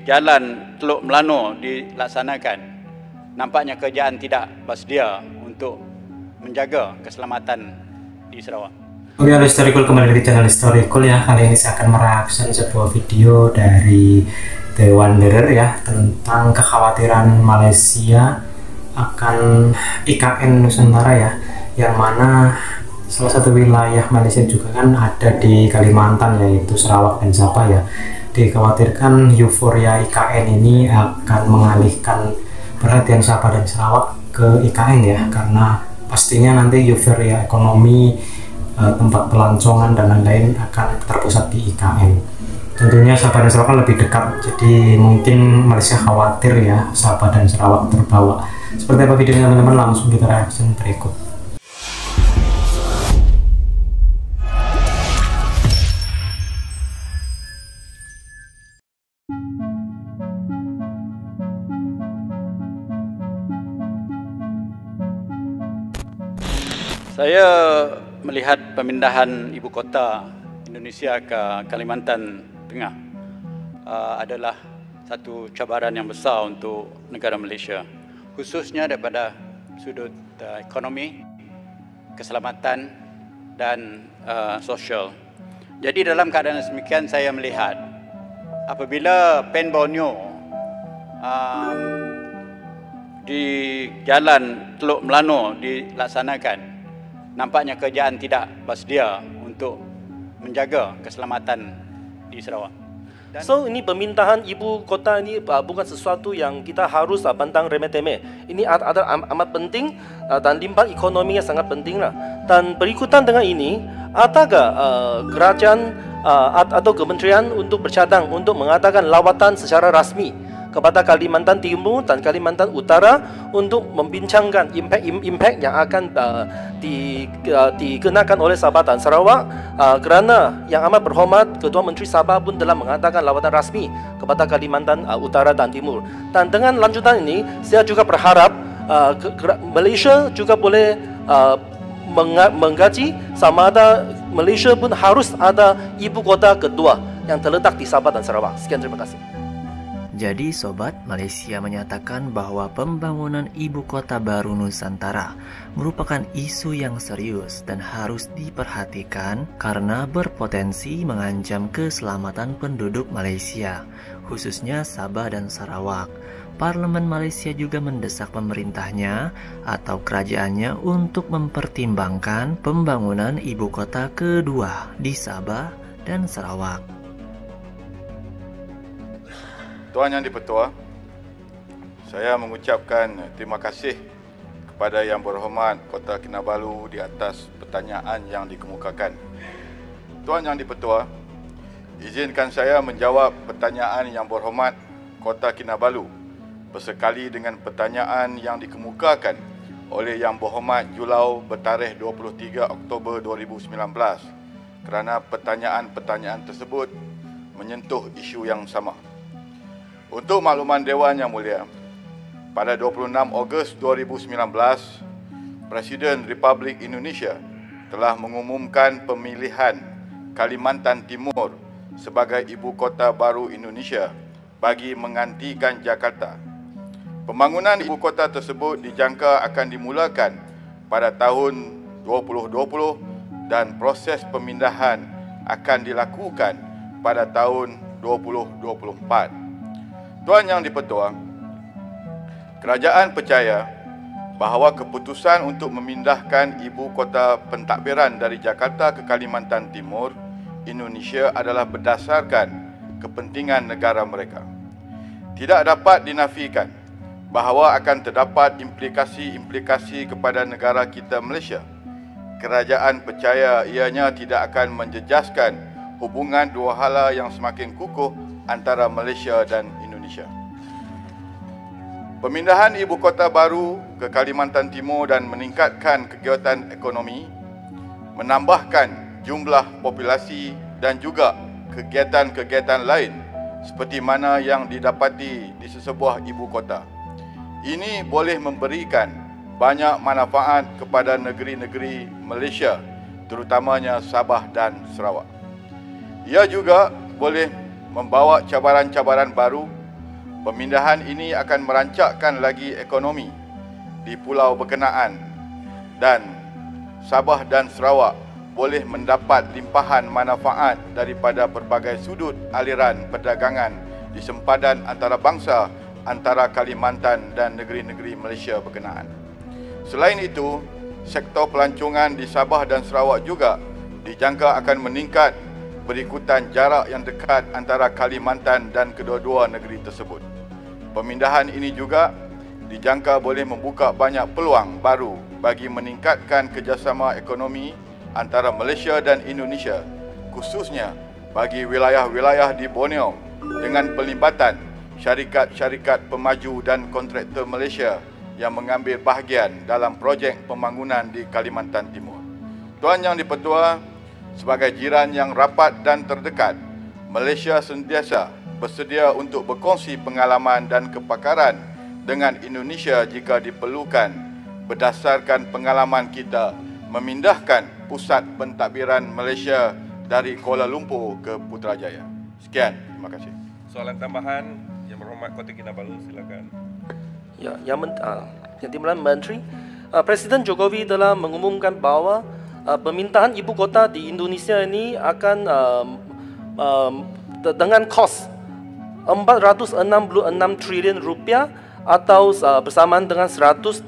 Jalan Teluk Melano dilaksanakan, nampaknya kerajaan tidak bersedia untuk menjaga keselamatan di Sarawak. Oke, halo historical, kembali di channel historical ya. Kali ini saya akan mereaction sebuah video dari The Wanderer ya, tentang kekhawatiran Malaysia akan IKN Nusantara ya, yang mana salah satu wilayah Malaysia juga kan ada di Kalimantan, yaitu Sarawak dan Sabah ya. Dikhawatirkan euforia IKN ini akan mengalihkan perhatian Sabah dan Sarawak ke IKN ya, karena pastinya nanti euforia ekonomi, tempat pelancongan dan lain-lain akan terpusat di IKN. Tentunya Sabah dan Sarawak lebih dekat, jadi mungkin Malaysia khawatir ya Sabah dan Sarawak terbawa. Seperti apa videonya teman-teman, langsung kita reaction berikut. Saya melihat pemindahan ibu kota Indonesia ke Kalimantan Tengah adalah satu cabaran yang besar untuk negara Malaysia, khususnya daripada sudut ekonomi, keselamatan dan sosial. Jadi dalam keadaan demikian, saya melihat apabila PEN Borneo di Jalan Teluk Melano dilaksanakan, nampaknya kerajaan tidak bersedia untuk menjaga keselamatan di Sarawak. So ini pemindahan ibu kota ini bukan sesuatu yang kita harus pandang remeh-temeh. Ini adalah amat penting dan limbah ekonominya sangat penting lah. Dan berikutan dengan ini, adakah kerajaan atau kementerian untuk bercadang untuk mengadakan lawatan secara rasmi kepada Kalimantan Timur dan Kalimantan Utara untuk membincangkan impak yang akan dikenakan oleh Sabah dan Sarawak, kerana yang amat berhormat Ketua Menteri Sabah pun telah mengadakan lawatan rasmi kepada Kalimantan Utara dan Timur. Dan dengan lanjutan ini, saya juga berharap Malaysia juga boleh menggaji sama ada Malaysia pun harus ada ibu kota kedua yang terletak di Sabah dan Sarawak. Sekian, terima kasih. Jadi Sobat, Malaysia menyatakan bahwa pembangunan ibu kota baru Nusantara merupakan isu yang serius dan harus diperhatikan karena berpotensi mengancam keselamatan penduduk Malaysia, khususnya Sabah dan Sarawak. Parlemen Malaysia juga mendesak pemerintahnya atau kerajaannya untuk mempertimbangkan pembangunan ibu kota kedua di Sabah dan Sarawak. Tuan Yang di-Pertua, saya mengucapkan terima kasih kepada Yang Berhormat Kota Kinabalu di atas pertanyaan yang dikemukakan. Tuan Yang di-Pertua, izinkan saya menjawab pertanyaan Yang Berhormat Kota Kinabalu bersekali dengan pertanyaan yang dikemukakan oleh Yang Berhormat Julau bertarikh 23 Oktober 2019, kerana pertanyaan-pertanyaan tersebut menyentuh isu yang sama. Untuk makluman Dewan Yang Mulia, pada 26 Ogos 2019, Presiden Republik Indonesia telah mengumumkan pemilihan Kalimantan Timur sebagai ibu kota baru Indonesia bagi menggantikan Jakarta. Pembangunan ibu kota tersebut dijangka akan dimulakan pada tahun 2020 dan proses pemindahan akan dilakukan pada tahun 2024. Tuan Yang di-Pertua, kerajaan percaya bahawa keputusan untuk memindahkan ibu kota pentadbiran dari Jakarta ke Kalimantan Timur, Indonesia adalah berdasarkan kepentingan negara mereka. Tidak dapat dinafikan bahawa akan terdapat implikasi-implikasi kepada negara kita Malaysia. Kerajaan percaya ianya tidak akan menjejaskan hubungan dua hala yang semakin kukuh antara Malaysia dan Indonesia. Pemindahan ibu kota baru ke Kalimantan Timur dan meningkatkan kegiatan ekonomi, menambahkan jumlah populasi dan juga kegiatan-kegiatan lain seperti mana yang didapati di sesebuah ibu kota. Ini boleh memberikan banyak manfaat kepada negeri-negeri Malaysia, terutamanya Sabah dan Sarawak. Ia juga boleh membawa cabaran-cabaran baru. Pemindahan ini akan merancakkan lagi ekonomi di pulau berkenaan dan Sabah dan Sarawak boleh mendapat limpahan manfaat daripada pelbagai sudut aliran perdagangan di sempadan antarabangsa antara Kalimantan dan negeri-negeri Malaysia berkenaan. Selain itu, sektor pelancongan di Sabah dan Sarawak juga dijangka akan meningkat berikutan jarak yang dekat antara Kalimantan dan kedua-dua negeri tersebut. Pemindahan ini juga dijangka boleh membuka banyak peluang baru bagi meningkatkan kerjasama ekonomi antara Malaysia dan Indonesia, khususnya bagi wilayah-wilayah di Borneo dengan pelibatan syarikat-syarikat pemaju dan kontraktor Malaysia yang mengambil bahagian dalam projek pembangunan di Kalimantan Timur. Tuan Yang di-Pertua, sebagai jiran yang rapat dan terdekat, Malaysia sentiasa bersedia untuk berkongsi pengalaman dan kepakaran dengan Indonesia jika diperlukan berdasarkan pengalaman kita memindahkan pusat pentadbiran Malaysia dari Kuala Lumpur ke Putrajaya. Sekian, terima kasih. Soalan tambahan, Yang Berhormat Kota Kinabalu, silakan. Ya, Yang Timbalan Menteri, Presiden Jokowi telah mengumumkan bahawa pemindahan ibu kota di Indonesia ini akan dengan kos 466 trilion rupiah atau bersamaan dengan 137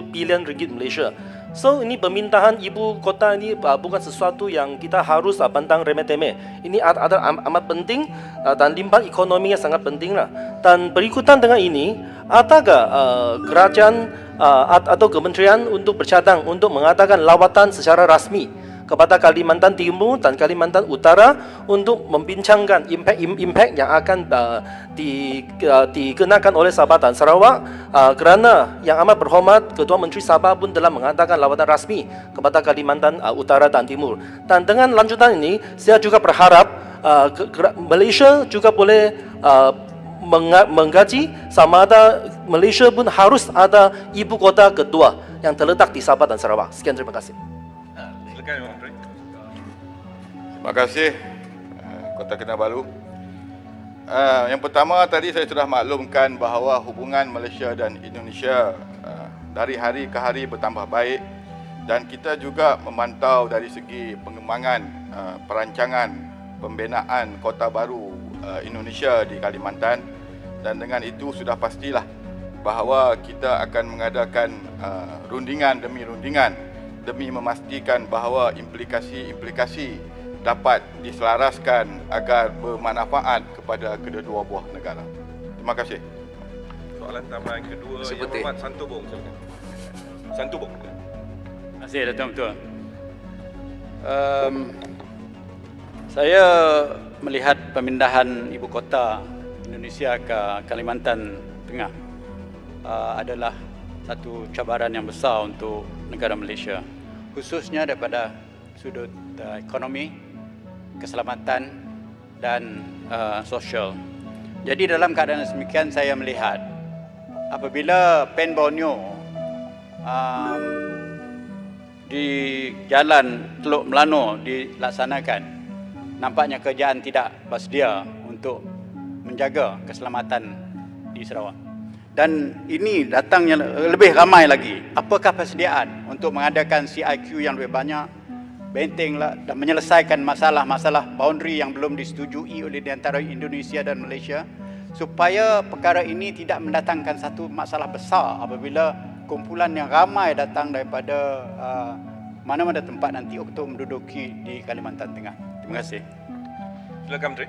bilion ringgit Malaysia. So ini pemindahan ibu kota ini bukan sesuatu yang kita harus pandang remeh-temeh. Ini adalah amat penting dan limpahan ekonominya sangat penting lah. Dan berikutan dengan ini, adakah kerajaan atau kementerian untuk bercadang untuk mengadakan lawatan secara rasmi kepada Kalimantan Timur dan Kalimantan Utara untuk membincangkan impak yang akan dikenakan oleh Sabah dan Sarawak, kerana Yang Amat Berhormat Ketua Menteri Sabah pun telah mengadakan lawatan rasmi kepada Kalimantan Utara dan Timur. Dan dengan lanjutan ini, saya juga berharap Malaysia juga boleh menggaji sama ada Malaysia pun harus ada ibu kota kedua yang terletak di Sabah dan Sarawak. Sekian, terima kasih. Silakan, Yang Menteri. Terima kasih Kota Kinabalu. Yang pertama tadi saya sudah maklumkan bahawa hubungan Malaysia dan Indonesia dari hari ke hari bertambah baik, dan kita juga memantau dari segi pengembangan perancangan pembinaan kota baru Indonesia di Kalimantan, dan dengan itu sudah pastilah bahawa kita akan mengadakan rundingan demi rundingan demi memastikan bahawa implikasi-implikasi dapat diselaraskan agar bermanfaat kepada kedua-dua buah negara. Terima kasih. Soalan tambahan kedua, Yang Berhormat Santubong, silakan. Santubong. Terima kasih, Datuk Ketua. Saya melihat pemindahan ibu kota Indonesia ke Kalimantan Tengah adalah satu cabaran yang besar untuk negara Malaysia, khususnya daripada sudut ekonomi, keselamatan dan sosial. Jadi dalam keadaan demikian, saya melihat apabila PEN Borneo di Jalan Teluk Melano dilaksanakan, nampaknya kerajaan tidak bersedia untuk menjaga keselamatan di Sarawak. Dan ini datangnya lebih ramai lagi. Apakah persediaan untuk mengadakan CIQ yang lebih banyak, bentenglah dan menyelesaikan masalah-masalah boundary yang belum disetujui oleh di antara Indonesia dan Malaysia, supaya perkara ini tidak mendatangkan satu masalah besar apabila kumpulan yang ramai datang daripada mana-mana tempat nanti untuk menduduki di Kalimantan Tengah. Terima kasih. Silakan, Menteri.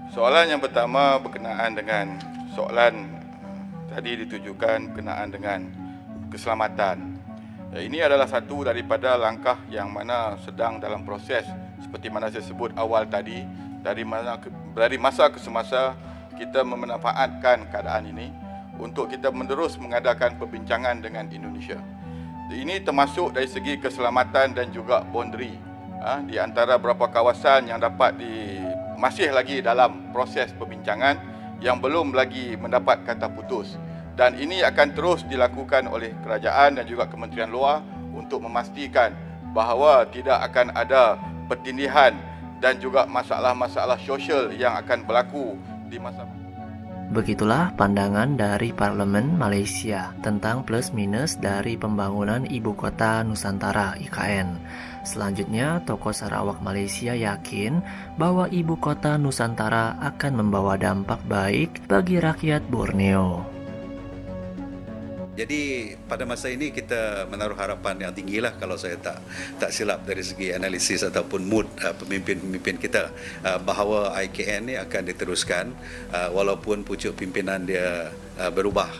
Soalan yang pertama berkenaan dengan soalan tadi ditujukan berkenaan dengan keselamatan. Ini adalah satu daripada langkah yang mana sedang dalam proses seperti mana saya sebut awal tadi, dari masa ke semasa kita memanfaatkan keadaan ini untuk kita menerus mengadakan perbincangan dengan Indonesia. Ini termasuk dari segi keselamatan dan juga boundary di antara beberapa kawasan yang masih lagi dalam proses perbincangan yang belum lagi mendapat kata putus, dan ini akan terus dilakukan oleh kerajaan dan juga Kementerian Luar untuk memastikan bahawa tidak akan ada pertindihan dan juga masalah-masalah sosial yang akan berlaku di masa. Begitulah pandangan dari Parlemen Malaysia tentang plus minus dari pembangunan Ibu Kota Nusantara (IKN). Selanjutnya, tokoh Sarawak Malaysia yakin bahwa Ibu Kota Nusantara akan membawa dampak baik bagi rakyat Borneo. Jadi pada masa ini kita menaruh harapan yang tinggi lah, kalau saya tak silap dari segi analisis ataupun mood pemimpin-pemimpin kita, bahawa IKN ini akan diteruskan walaupun pucuk pimpinan dia berubah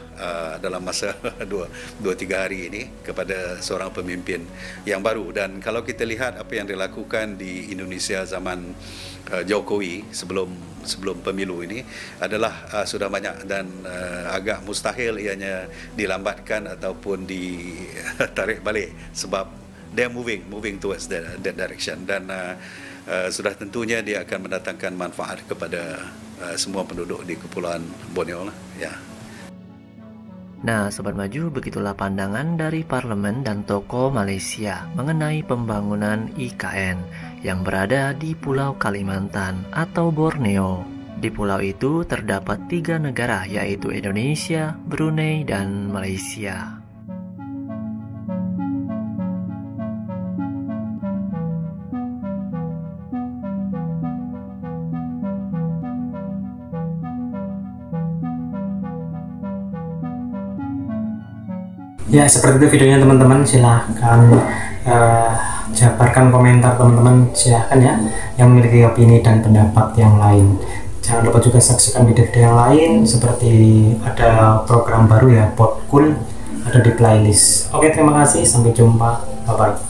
dalam masa 2-3 hari ini kepada seorang pemimpin yang baru. Dan kalau kita lihat apa yang dilakukan di Indonesia zaman Jokowi sebelum pemilu ini adalah sudah banyak dan agak mustahil ianya dilambatkan ataupun ditarik balik, sebab they are moving towards that direction, dan sudah tentunya dia akan mendatangkan manfaat kepada semua penduduk di Kepulauan Borneo lah, ya. Nah, Sobat Maju, begitulah pandangan dari Parlemen dan tokoh Malaysia mengenai pembangunan IKN yang berada di Pulau Kalimantan atau Borneo. Di pulau itu terdapat 3 negara, yaitu Indonesia, Brunei, dan Malaysia. Ya, seperti itu videonya teman-teman. Silahkan jabarkan komentar teman-teman, silahkan ya, yang memiliki opini dan pendapat yang lain. Jangan lupa juga saksikan video-video yang lain, seperti ada program baru ya, Podcool, ada di playlist. Oke, terima kasih, sampai jumpa, bye bye.